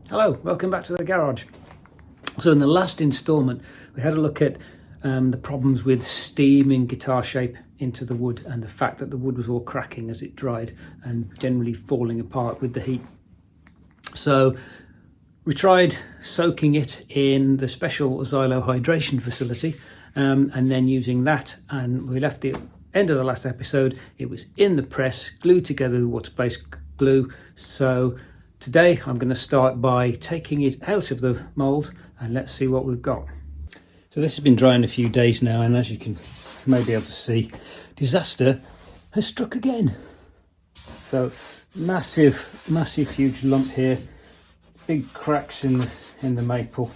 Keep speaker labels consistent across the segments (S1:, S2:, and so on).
S1: Hello, welcome back to the garage. So in the last instalment we had a look at the problems with steaming guitar shape into the wood and the fact that the wood was all cracking as it dried and generally falling apart with the heat. So we tried soaking it in the special Xylo hydration facility and then using that, and we left the end of the last episode, it was in the press glued together with water-based glue. So today I'm going to start by taking it out of the mould and let's see what we've got. So this has been drying a few days now, and as you may be able to see, disaster has struck again. So massive huge lump here, big cracks in the maple.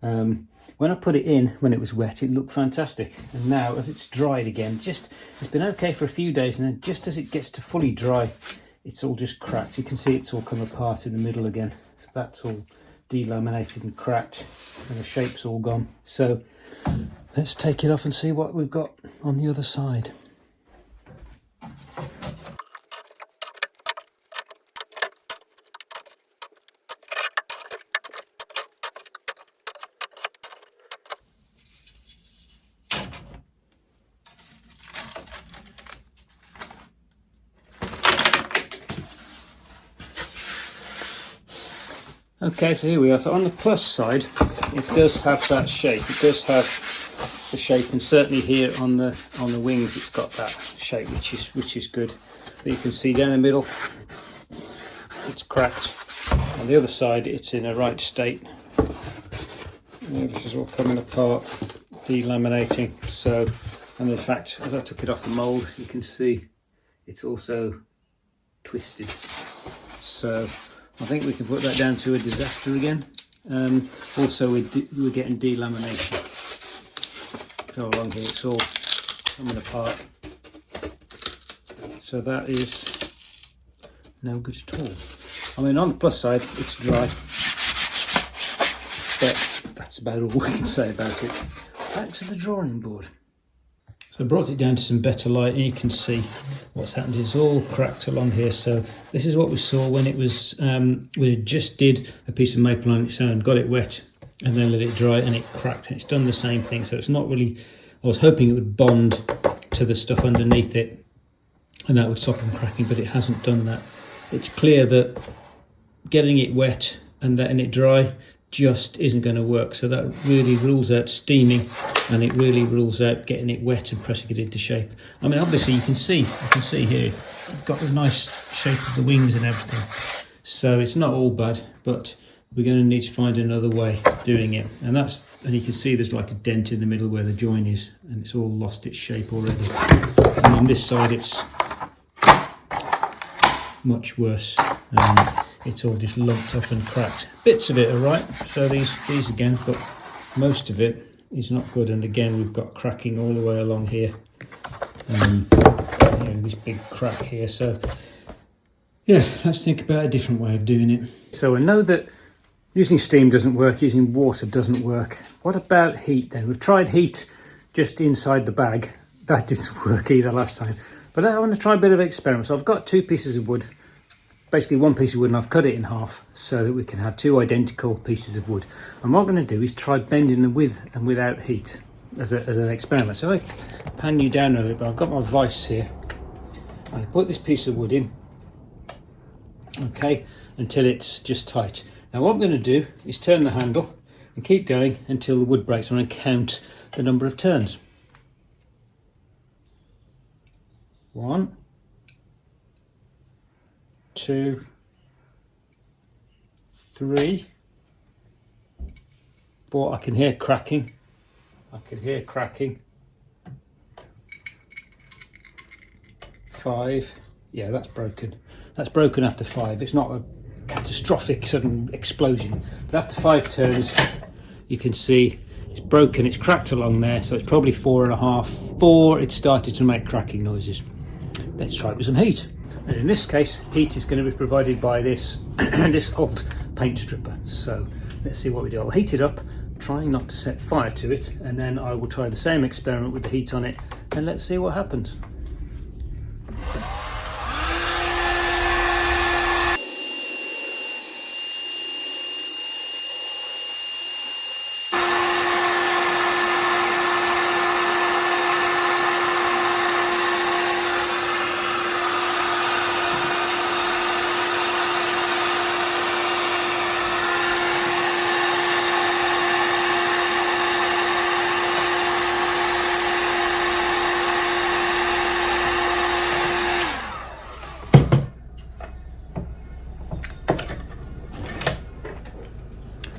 S1: When I put it in when it was wet it looked fantastic, and now as it's dried again, it's been okay for a few days, and then just as it gets to fully dry it's all just cracked. You can see it's all come apart in the middle again. So that's all delaminated and cracked and the shape's all gone. So let's take it off and see what we've got on the other side. Okay, so here we are. So on the plus side, it does have that shape. It does have the shape, and certainly here on the wings, it's got that shape, which is good. But you can see down the middle, it's cracked. On the other side, it's in a right state. This is all coming apart, delaminating. So, and in fact, as I took it off the mould, you can see it's also twisted. So I think we can put that down to a disaster again. Also, we're getting delamination. Go along here, it's all coming apart. So that is no good at all. I mean, on the plus side, it's dry, but that's about all we can say about it. Back to the drawing board. So I brought it down to some better light, and you can see what's happened. It's all cracked along here. So this is what we saw when it was, we just did a piece of maple on its own, got it wet and then let it dry, and it cracked. It's done the same thing. So it's not really, I was hoping it would bond to the stuff underneath it and that would stop them cracking, but it hasn't done that. It's clear that getting it wet and letting it dry just isn't going to work. So that really rules out steaming, and it really rules out getting it wet and pressing it into shape. I mean, obviously you can see here, it's got a nice shape of the wings and everything. So it's not all bad, but we're going to need to find another way of doing it. And you can see there's like a dent in the middle where the join is, and it's all lost its shape already. And on this side it's much worse. It's all just lumped up and cracked. Bits of it are right, so these again, but most of it is not good. And again, we've got cracking all the way along here. This big crack here. So yeah, let's think about a different way of doing it. So I know that using steam doesn't work, using water doesn't work. What about heat then? We've tried heat just inside the bag. That didn't work either last time. But I want to try a bit of an experiment. So I've got two pieces of wood. Basically one piece of wood, and I've cut it in half so that we can have two identical pieces of wood. And what I'm going to do is try bending them with and without heat as an experiment. So I pan you down a little bit. I've got my vise here. I put this piece of wood in, okay, until it's just tight. Now what I'm going to do is turn the handle and keep going until the wood breaks. I'm going to count the number of turns. 1, 2, 3, 4. I can hear cracking. 5. Yeah, that's broken. That's broken after 5. It's not a catastrophic sudden explosion, but after 5 turns you can see it's broken. It's cracked along there, so it's probably 4.5. 4, it started to make cracking noises. Let's try it with some heat. And in this case, heat is going to be provided by this this old paint stripper. So let's see what we do. I'll heat it up, trying not to set fire to it, and then I will try the same experiment with the heat on it, and let's see what happens.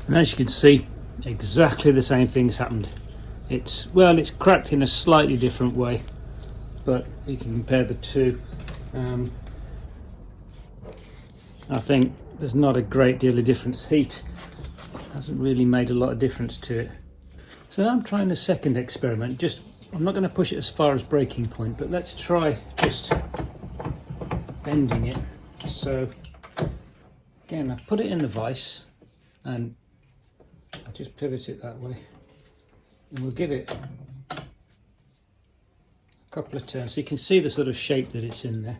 S1: And as you can see, exactly the same thing's happened. It's cracked in a slightly different way, but you can compare the two. I think there's not a great deal of difference. Heat hasn't really made a lot of difference to it. So now I'm trying a second experiment. I'm not going to push it as far as breaking point, but let's try just bending it. So again, I've put it in the vise and I'll just pivot it that way, and we'll give it a couple of turns so you can see the sort of shape that it's in there.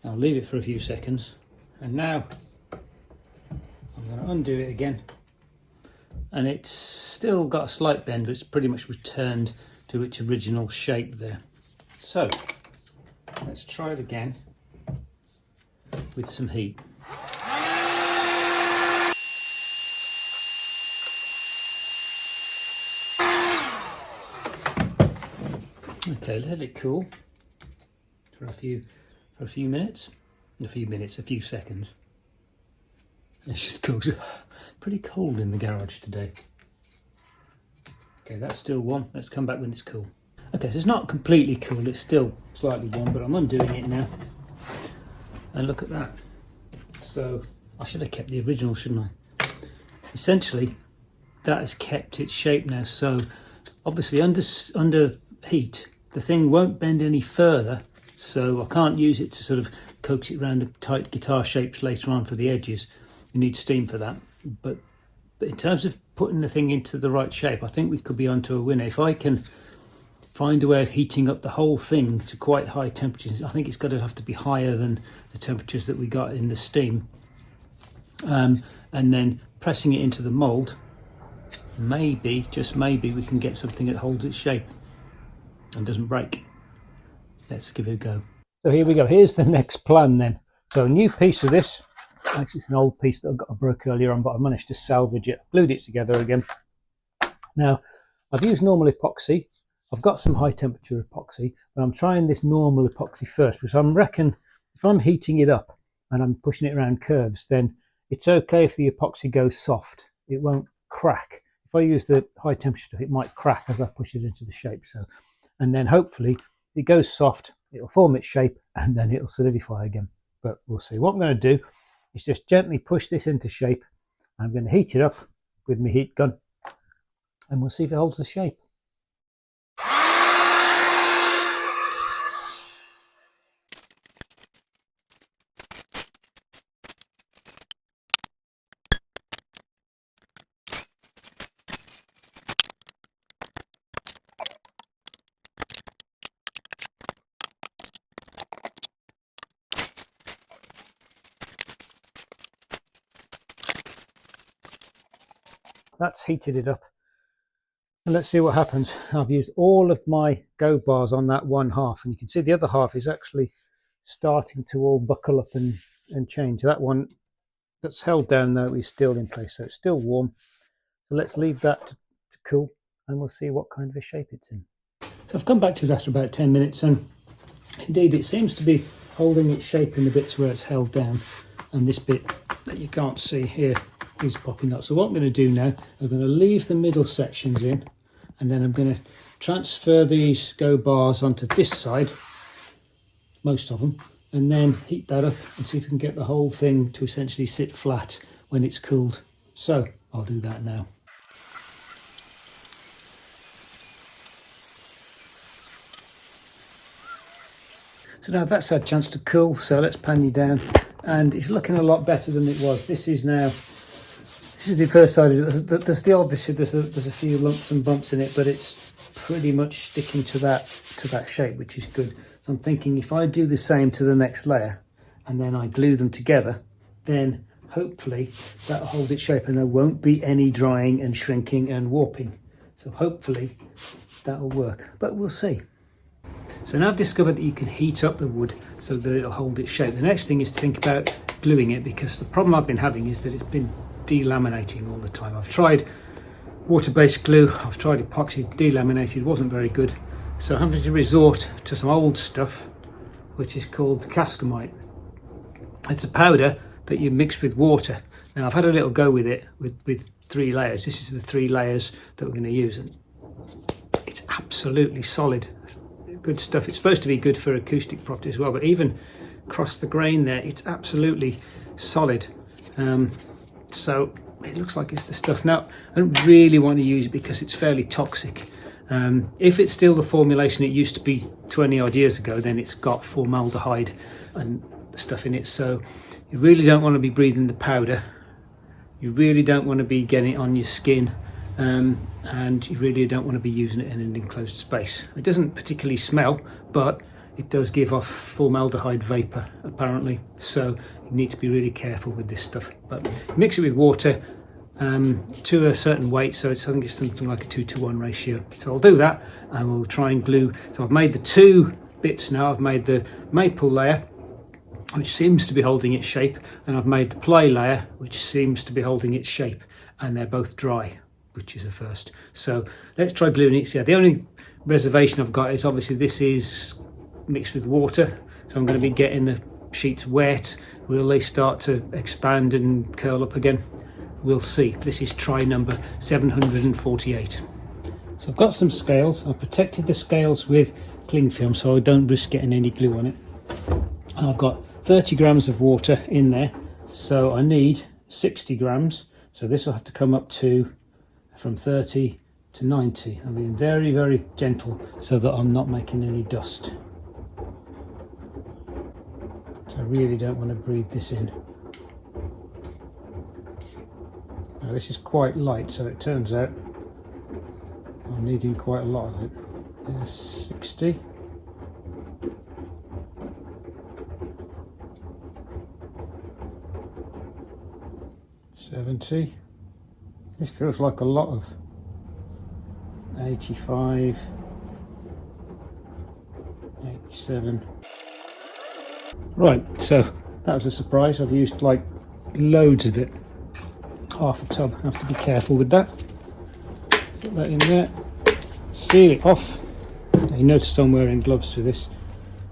S1: I'll leave it for a few seconds, and now I'm going to undo it again, and it's still got a slight bend, but it's pretty much returned to its original shape there. So let's try it again with some heat. Okay, let it cool for a few minutes. A few seconds. It's just cool. Pretty cold in the garage today. Okay, that's still warm. Let's come back when it's cool. Okay, so it's not completely cool, it's still slightly warm, but I'm undoing it now. And look at that. So I should have kept the original, shouldn't I? Essentially, that has kept its shape now. So obviously under heat, the thing won't bend any further, so I can't use it to sort of coax it around the tight guitar shapes later on for the edges. You need steam for that. But in terms of putting the thing into the right shape, I think we could be onto a winner. If I can find a way of heating up the whole thing to quite high temperatures, I think it's got to have to be higher than the temperatures that we got in the steam. And then pressing it into the mould, maybe, just maybe, we can get something that holds its shape and doesn't break. Let's give it a go. So here we go. Here's the next plan then. So a new piece of this. Actually, it's an old piece that I broke earlier on, but I managed to salvage it. Glued it together again. Now, I've used normal epoxy. I've got some high temperature epoxy, but I'm trying this normal epoxy first because I reckon if I'm heating it up and I'm pushing it around curves, then it's okay if the epoxy goes soft. It won't crack. If I use the high temperature stuff, it might crack as I push it into the shape. And then hopefully it goes soft, it'll form its shape, and then it'll solidify again. But we'll see. What I'm going to do is just gently push this into shape. I'm going to heat it up with my heat gun, and we'll see if it holds the shape. That's heated it up, and let's see what happens. I've used all of my go bars on that one half, and you can see the other half is actually starting to all buckle up and change. That one that's held down though is still in place, so it's still warm. So let's leave that to cool, and we'll see what kind of a shape it's in. So I've come back to it after about 10 minutes, and indeed it seems to be holding its shape in the bits where it's held down, and this bit that you can't see here is popping up. So what I'm going to do now, I'm going to leave the middle sections in, and then I'm going to transfer these go bars onto this side, most of them, and then heat that up and see if we can get the whole thing to essentially sit flat when it's cooled. So I'll do that now. So now that's had a chance to cool, so let's pan you down, and it's looking a lot better than it was. This is the first side. There's a few lumps and bumps in it, but it's pretty much sticking to that shape, which is good. So I'm thinking if I do the same to the next layer and then I glue them together, then hopefully that'll hold its shape and there won't be any drying and shrinking and warping. So hopefully that'll work, but we'll see. So now I've discovered that you can heat up the wood so that it'll hold its shape. The next thing is to think about gluing it, because the problem I've been having is that it's been delaminating all the time. I've tried water-based glue, I've tried epoxy, delaminated, wasn't very good. So I'm having to resort to some old stuff, which is called cascamite. It's a powder that you mix with water. Now I've had a little go with it with 3 layers. This is the 3 layers that we're going to use, and it's absolutely solid. Good stuff. It's supposed to be good for acoustic property as well, but even across the grain there, it's absolutely solid. So it looks like it's the stuff. Now I don't really want to use it because it's fairly toxic. If it's still the formulation it used to be 20 odd years ago, then it's got formaldehyde and stuff in it, so you really don't want to be breathing the powder. You really don't want to be getting it on your skin, and you really don't want to be using it in an enclosed space. It doesn't particularly smell, but it does give off formaldehyde vapor apparently, so you need to be really careful with this stuff. But mix it with water to a certain weight, so I think it's something like a 2-to-1 ratio. So I'll do that and we'll try and glue. So I've made the 2 bits now. I've made the maple layer, which seems to be holding its shape, and I've made the play layer, which seems to be holding its shape, and they're both dry, which is a first. So let's try gluing it together. The only reservation I've got is obviously this is mixed with water, so I'm going to be getting the sheets wet. Will they start to expand and curl up again? We'll see. This is try number 748. So I've got some scales. I've protected the scales with cling film so I don't risk getting any glue on it. And I've got 30 grams of water in there, so I need 60 grams. So this will have to come up to from 30 to 90. I'm being very, very gentle so that I'm not making any dust. So I really don't want to breathe this in. Now this is quite light, so it turns out I'm needing quite a lot of it. There's 60. $70. This feels like a lot of 85, 87. Right, so that was a surprise. I've used like loads of it. Half a tub. I have to be careful with that. Put that in there. Seal it off. Now you notice I'm wearing gloves for this,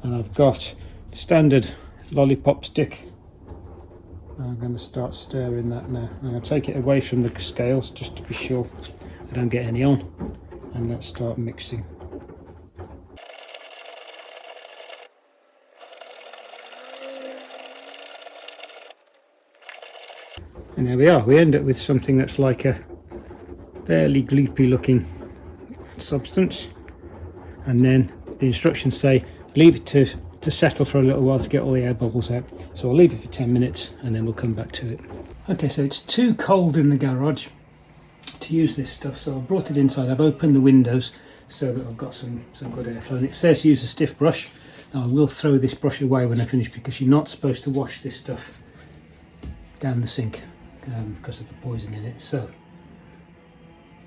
S1: and I've got the standard lollipop stick. I'm going to start stirring that now. I'm going to take it away from the scales just to be sure I don't get any on, and let's start mixing. And there we are. We end up with something that's like a fairly gloopy looking substance, and then the instructions say leave it to settle for a little while to get all the air bubbles out. So I'll leave it for 10 minutes and then we'll come back to it. Okay, so it's too cold in the garage to use this stuff, so I've brought it inside. I've opened the windows so that I've got some good airflow, and it says use a stiff brush. Now I will throw this brush away when I finish because you're not supposed to wash this stuff down the sink because of the poison in it. So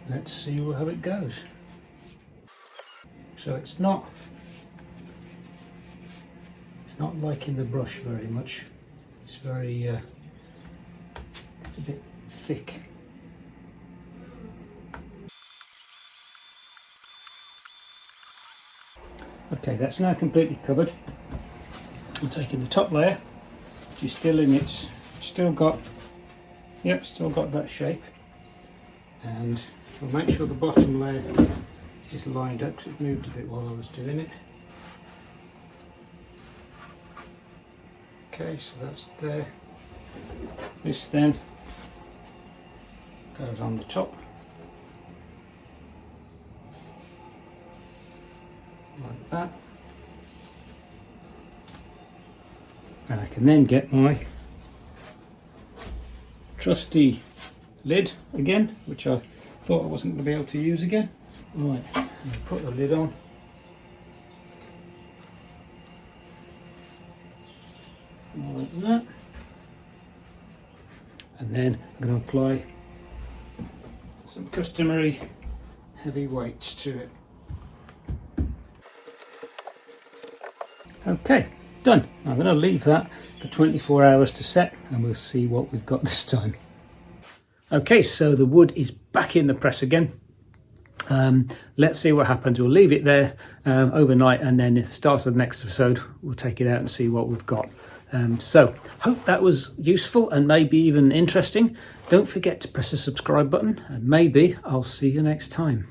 S1: let's see how it goes. So it's not liking the brush very much. It's very it's a bit thick. Okay, that's now completely covered. I'm taking the top layer, which is still in its, still got that shape, and I'll make sure the bottom layer is lined up because it moved a bit while I was doing it. Okay, so that's there. This then goes on the top, like that. And I can then get my trusty lid again, which I thought I wasn't going to be able to use again. Right, and put the lid on. Like that. And then I'm going to apply some customary heavy weights to it. Okay, done. I'm going to leave that for 24 hours to set and we'll see what we've got this time. Okay, so the wood is back in the press again. Let's see what happens. We'll leave it there overnight, and then at the start of the next episode we'll take it out and see what we've got. So hope that was useful and maybe even interesting. Don't forget to press the subscribe button, and maybe I'll see you next time.